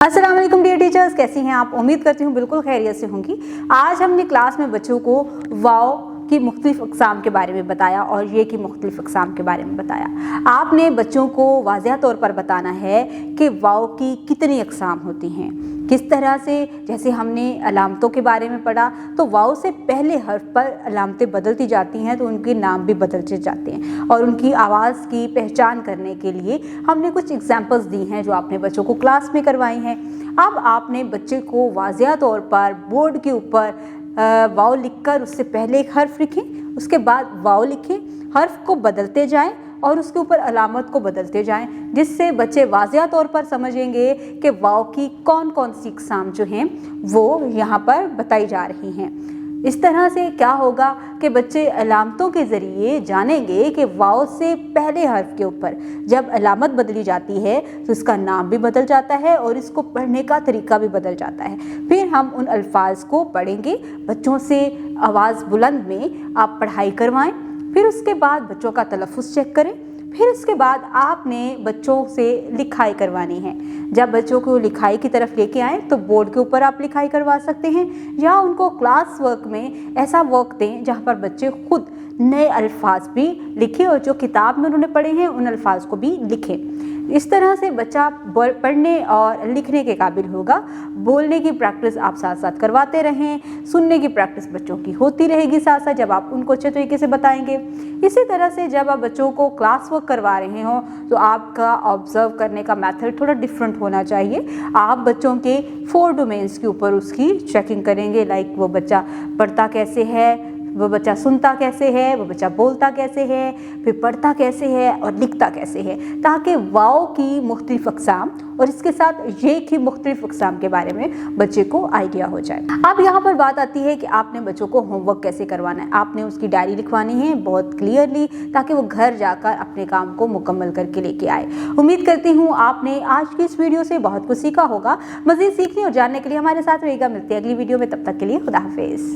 अस्सलाम वालेकुम dear teachers, कैसी हैं आप? उम्मीद करती हूँ बिल्कुल खैरियत से होंगी। आज हमने क्लास में बच्चों को वाव की मुख्तलिफ अक़साम के बारे में बताया और ये की मुख्तलिफ अक़साम के बारे में बताया। आपने बच्चों को वाज़ेह तौर पर बताना है कि वाव की कितनी अक़साम होती हैं, किस तरह से। जैसे हमने अलामतों के बारे में पढ़ा तो वाव से पहले हर्फ पर अलामतें बदलती जाती हैं तो उनके नाम भी बदलते जाते हैं और उनकी आवाज़ की पहचान करने के लिए हमने कुछ एग्जाम्पल्स दी हैं जो आपने बच्चों को क्लास में करवाई हैं। अब आपने बच्चे को वाज़ेह तौर पर बोर्ड के ऊपर वाव लिखकर उससे पहले एक हर्फ लिखें, उसके बाद वाव लिखें, हर्फ को बदलते जाएं और उसके ऊपर अलामत को बदलते जाएं, जिससे बच्चे वाज़ेह तौर पर समझेंगे कि वाव की कौन कौन सी अक़साम जो हैं वो यहाँ पर बताई जा रही हैं। इस तरह से क्या होगा कि बच्चे अलामतों के ज़रिए जानेंगे कि वाव से पहले हर्फ के ऊपर जब अलामत बदली जाती है तो इसका नाम भी बदल जाता है और इसको पढ़ने का तरीका भी बदल जाता है। फिर हम उन अल्फाज को पढ़ेंगे, बच्चों से आवाज़ बुलंद में आप पढ़ाई करवाएं, फिर उसके बाद बच्चों का तलफ़्फ़ुज़ चेक करें, फिर उसके बाद आपने बच्चों से लिखाई करवानी है। जब बच्चों को लिखाई की तरफ लेके आएँ तो बोर्ड के ऊपर आप लिखाई करवा सकते हैं या उनको क्लास वर्क में ऐसा वर्क दें जहाँ पर बच्चे खुद नए अल्फाज भी लिखें और जो किताब में उन्होंने पढ़े हैं उन अल्फाज को भी लिखें। इस तरह से बच्चा पढ़ने और लिखने के काबिल होगा। बोलने की प्रैक्टिस आप साथ साथ करवाते रहें, सुनने की प्रैक्टिस बच्चों की होती रहेगी साथ साथ जब आप उनको अच्छे तरीके से बताएंगे। इसी तरह से जब आप बच्चों को क्लास वर्क करवा रहे हों तो आपका ऑब्ज़र्व करने का मेथड थोड़ा डिफरेंट होना चाहिए। आप बच्चों के 4 डोमेन्स के ऊपर उसकी चेकिंग करेंगे, लाइक वो बच्चा पढ़ता कैसे है, वो बच्चा सुनता कैसे है, वो बच्चा बोलता कैसे है, फिर पढ़ता कैसे है और लिखता कैसे है, ताकि वाव की मुख्तलिफ अक़साम और इसके साथ ये की मुख्तलिफ अक़साम के बारे में बच्चे को आइडिया हो जाए। अब यहाँ पर बात आती है कि आपने बच्चों को होमवर्क कैसे करवाना है। आपने उसकी डायरी लिखवानी है बहुत क्लियरली ताकि वो घर जाकर अपने काम को मुकम्मल करके लेके आए। उम्मीद करती हूँ आपने आज की इस वीडियो से बहुत कुछ सीखा होगा। मज़ीद सीखने और जानने के लिए हमारे साथ रहेगा। मिलते हैं अगली वीडियो में, तब तक के लिए खुदा हाफिज़।